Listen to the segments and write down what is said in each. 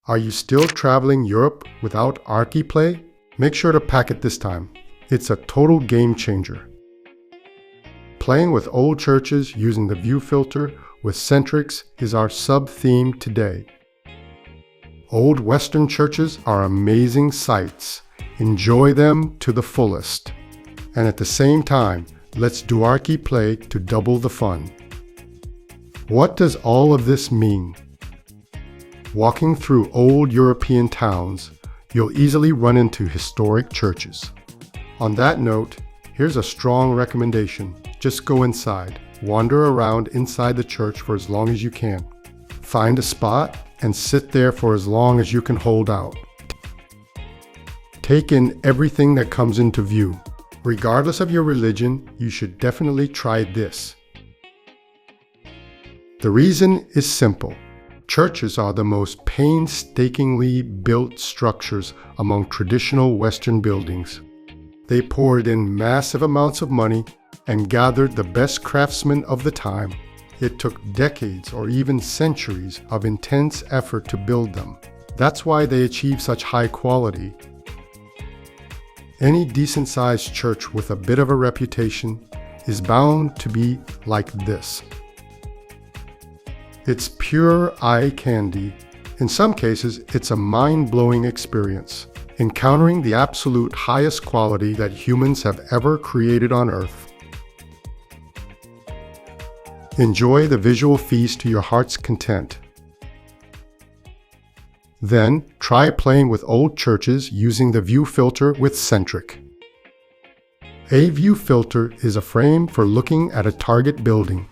Are you still traveling Europe without ArchiPlay? Make sure to pack it this time. It's a total game changer. Playing with old churches using the view filter with Centrix is our sub-theme today. Old Western churches are amazing sights. Enjoy them to the fullest. And at the same time, let's do ArchiPlay to double the fun. What does all of this mean? Walking through old European towns, you'll easily run into historic churches. On that note, here's a strong recommendation. Just go inside. Wander around inside the church for as long as you can. Find a spot and sit there for as long as you can hold out. Take in everything that comes into view. Regardless of your religion, you should definitely try this. The reason is simple. Churches are the most painstakingly built structures among traditional Western buildings. They poured in massive amounts of money and gathered the best craftsmen of the time. It took decades or even centuries of intense effort to build them. That's why they achieve such high quality. Any decent-sized church with a bit of a reputation is bound to be like this. It's pure eye candy. In some cases, it's a mind-blowing experience, encountering the absolute highest quality that humans have ever created on Earth. Enjoy the visual feast to your heart's content. Then, try playing with old churches using the view filter with Centric. A view filter is a frame for looking at a target building.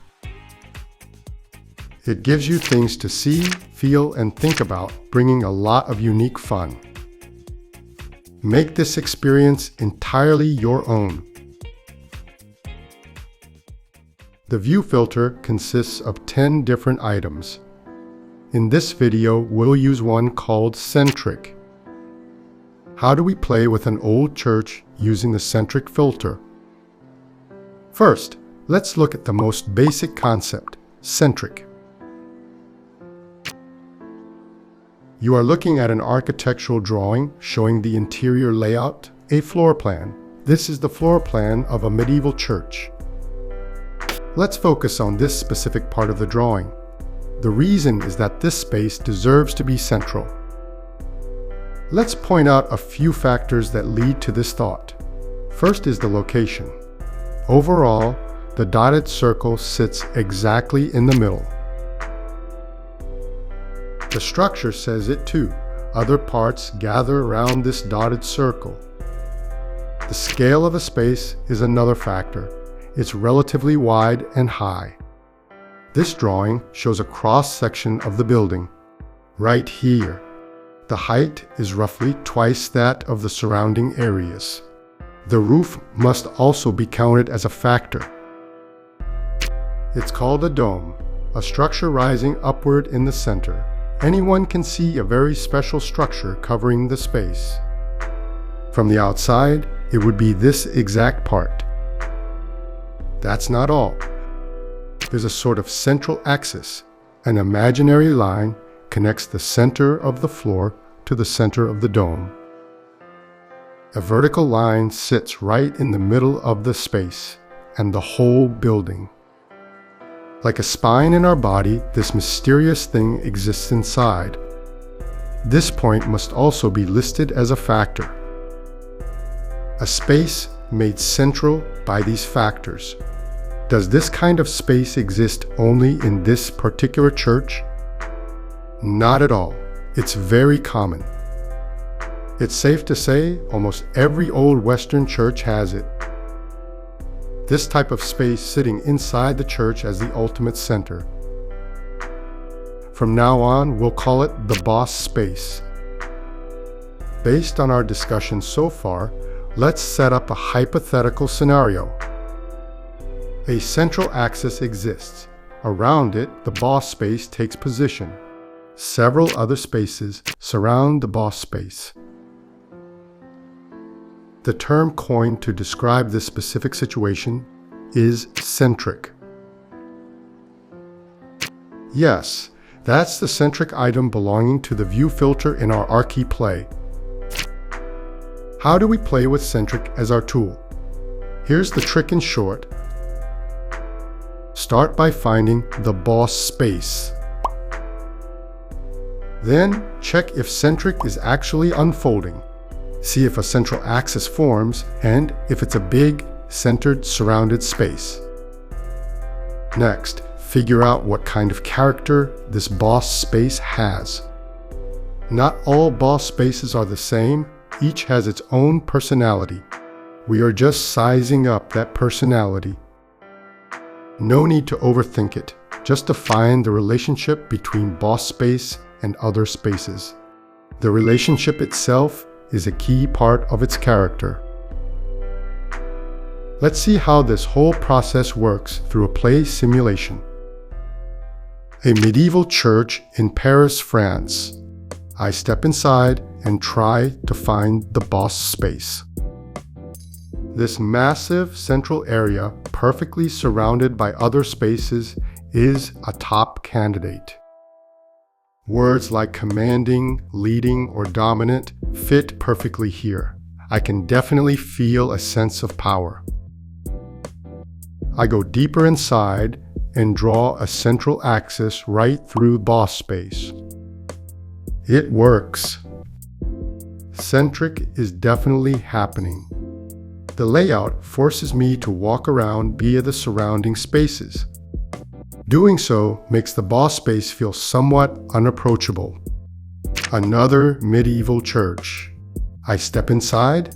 It gives you things to see, feel, and think about, bringing a lot of unique fun. Make this experience entirely your own. The view filter consists of 10 different items. In this video, we'll use one called Centric. How do we play with an old church using the Centric filter? First, let's look at the most basic concept, Centric. You are looking at an architectural drawing showing the interior layout, a floor plan. This is the floor plan of a medieval church. Let's focus on this specific part of the drawing. The reason is that this space deserves to be central. Let's point out a few factors that lead to this thought. First is the location. Overall, the dotted circle sits exactly in the middle. The structure says it too. Other parts gather around this dotted circle. The scale of the space is another factor. It's relatively wide and high. This drawing shows a cross-section of the building. Right here. The height is roughly twice that of the surrounding areas. The roof must also be counted as a factor. It's called a dome, a structure rising upward in the center. Anyone can see a very special structure covering the space. From the outside, it would be this exact part. That's not all. There's a sort of central axis. An imaginary line connects the center of the floor to the center of the dome. A vertical line sits right in the middle of the space and the whole building. Like a spine in our body, this mysterious thing exists inside. This point must also be listed as a factor. A space made central by these factors. Does this kind of space exist only in this particular church? Not at all. It's very common. It's safe to say almost every old Western church has it. This type of space sitting inside the church as the ultimate center. From now on, we'll call it the boss space. Based on our discussion so far, let's set up a hypothetical scenario. A central axis exists. Around it, the boss space takes position. Several other spaces surround the boss space. The term coined to describe this specific situation is centric. Yes, That's the centric item belonging to the view filter in our Archie Play. How do we play with centric as our tool? Here's the trick in short. Start by finding the boss space. Then check if centric is actually unfolding. See if a central axis forms and if it's a big, centered, surrounded space. Next, figure out what kind of character this boss space has. Not all boss spaces are the same, each has its own personality. We are just sizing up that personality. No need to overthink it, just define the relationship between boss space and other spaces. The relationship itself is a key part of its character. Let's see how this whole process works through a play simulation. A medieval church in Paris, France. I step inside and try to find the boss space. This massive central area, perfectly surrounded by other spaces, is a top candidate. Words like commanding, leading, or dominant fit perfectly here. I can definitely feel a sense of power. I go deeper inside and draw a central axis right through boss space. It works. Centric is definitely happening. The layout forces me to walk around via the surrounding spaces. Doing so makes the boss space feel somewhat unapproachable. Another medieval church. I step inside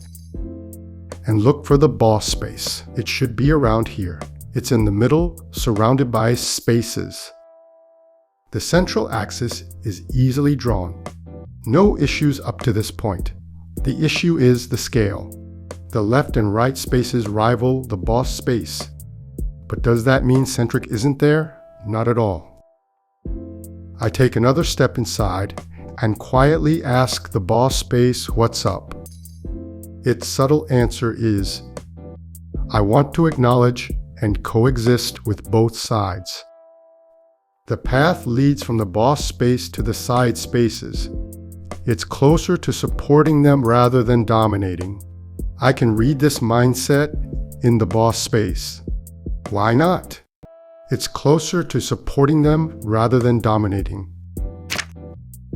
and look for the boss space. It should be around here. It's in the middle, surrounded by spaces. The central axis is easily drawn. No issues up to this point. The issue is the scale. The left and right spaces rival the boss space. But does that mean centric isn't there? Not at all. I take another step inside and quietly ask the boss space what's up. Its subtle answer is, I want to acknowledge and coexist with both sides. The path leads from the boss space to the side spaces. It's closer to supporting them rather than dominating. I can read this mindset in the boss space. Why not? It's closer to supporting them rather than dominating.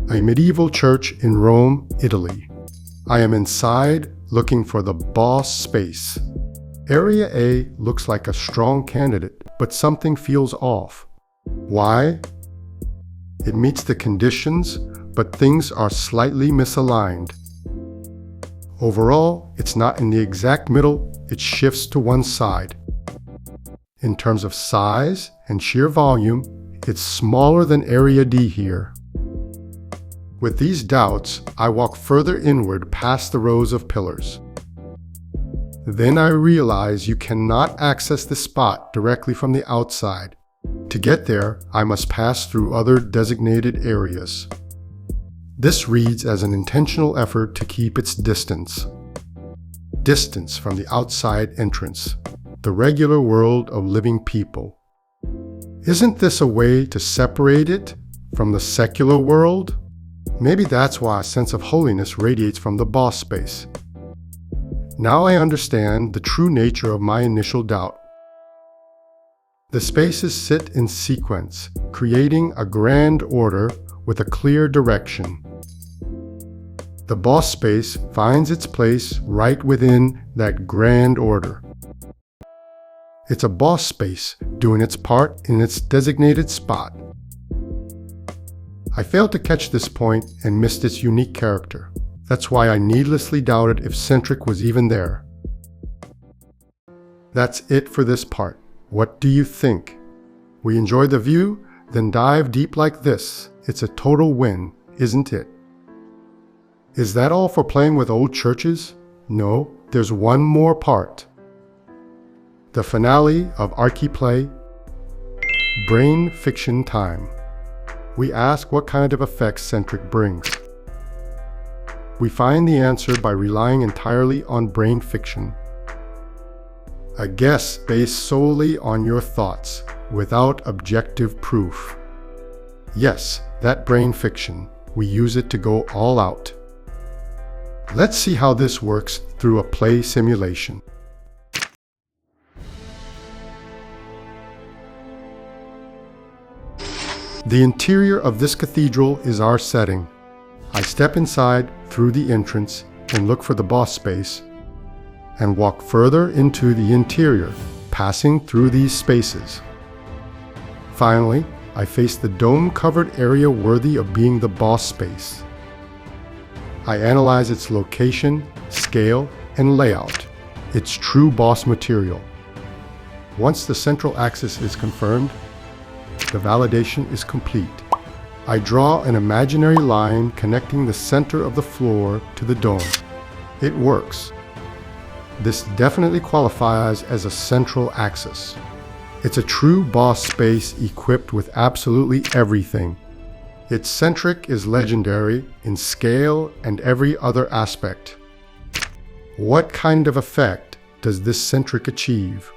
A medieval church in Rome, Italy. I am inside looking for the boss space. Area A looks like a strong candidate, but something feels off. Why? It meets the conditions, but things are slightly misaligned. Overall, it's not in the exact middle, it shifts to one side. In terms of size and sheer volume, it's smaller than Area D here. With these doubts, I walk further inward past the rows of pillars. Then I realize you cannot access the spot directly from the outside. To get there, I must pass through other designated areas. This reads as an intentional effort to keep its distance. Distance from the outside entrance, the regular world of living people. Isn't this a way to separate it from the secular world? Maybe that's why a sense of holiness radiates from the boss space. Now I understand the true nature of my initial doubt. The spaces sit in sequence, creating a grand order with a clear direction. The boss space finds its place right within that grand order. It's a boss space doing its part in its designated spot. I failed to catch this point and missed its unique character. That's why I needlessly doubted if centric was even there. That's it for this part. What do you think? We enjoy the view? Then dive deep like this. It's a total win, isn't it? Is that all for playing with old churches? No, there's one more part. The finale of Archie Play, brain fiction time. We ask what kind of effects centric brings. We find the answer by relying entirely on brain fiction. A guess based solely on your thoughts, without objective proof. Yes, That brain fiction, we use it to go all out. Let's see how this works through a play simulation. The interior of this cathedral is our setting. I step inside through the entrance and look for the boss space, and walk further into the interior, passing through these spaces. Finally, I face the dome-covered area worthy of being the boss space. I analyze its location, scale, and layout, its true boss material. Once the central axis is confirmed, the validation is complete. I draw an imaginary line connecting the center of the floor to the dome. It works. This definitely qualifies as a central axis. It's a true boss space equipped with absolutely everything. Its centric is legendary in scale and every other aspect. What kind of effect does this centric achieve?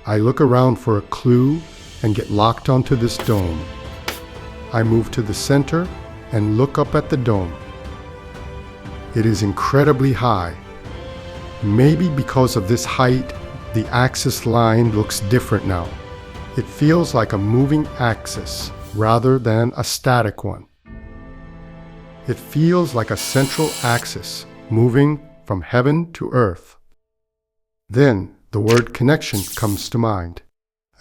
I look around for a clue and get locked onto this dome. I move to the center and look up at the dome. It is incredibly high. Maybe because of this height, the axis line looks different now. It feels like a moving axis rather than a static one. It feels like a central axis moving from heaven to earth. Then the word connection comes to mind.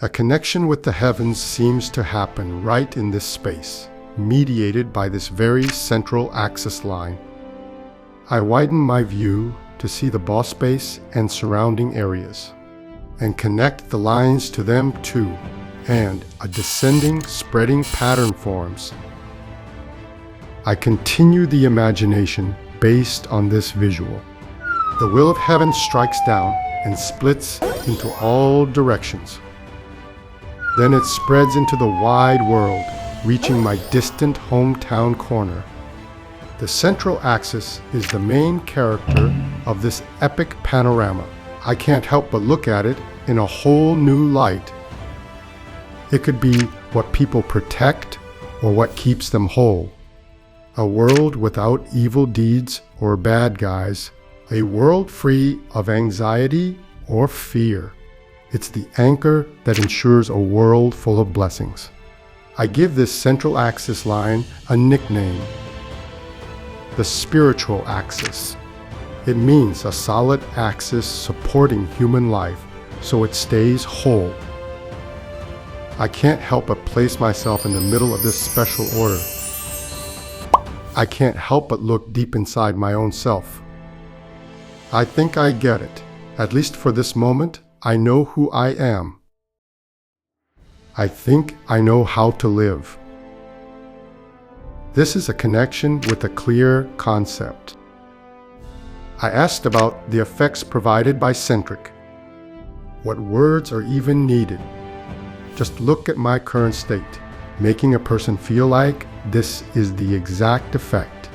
A connection with the heavens seems to happen right in this space, mediated by this very central axis line. I widen my view to see the boss space and surrounding areas, and connect the lines to them too, and a descending, spreading pattern forms. I continue the imagination based on this visual. The will of heaven strikes down and splits into all directions. Then it spreads into the wide world, reaching my distant hometown corner. The central axis is the main character of this epic panorama. I can't help but look at it in a whole new light. It could be what people protect or what keeps them whole. A world without evil deeds or bad guys. A world free of anxiety or fear. It's the anchor that ensures a world full of blessings. I give this central axis line a nickname: the spiritual axis. It means a solid axis supporting human life so it stays whole. I can't help but place myself in the middle of this special order. I can't help but look deep inside my own self. I think I get it. At least for this moment, I know who I am. I think I know how to live. This is a connection with a clear concept. I asked about the effects provided by centric. What words are even needed? Just look at my current state, making a person feel like this is the exact effect.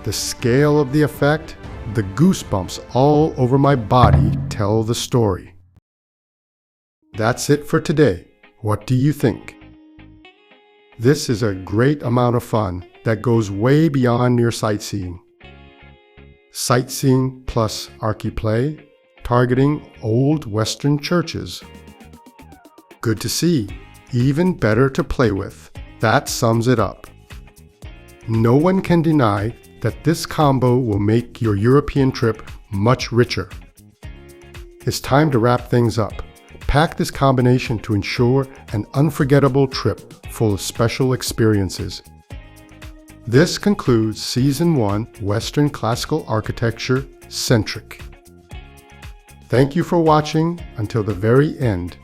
The scale of the effect, the goosebumps all over my body tell the story. That's it for today. What do you think? This is a great amount of fun that goes way beyond mere sightseeing. Sightseeing plus archiplay, targeting old Western churches. Good to see, even better to play with. That sums it up. No one can deny that this combo will make your European trip much richer. It's time to wrap things up. Pack this combination to ensure an unforgettable trip full of special experiences. This concludes Season 1 Western Classical Architecture Centric. Thank you for watching until the very end.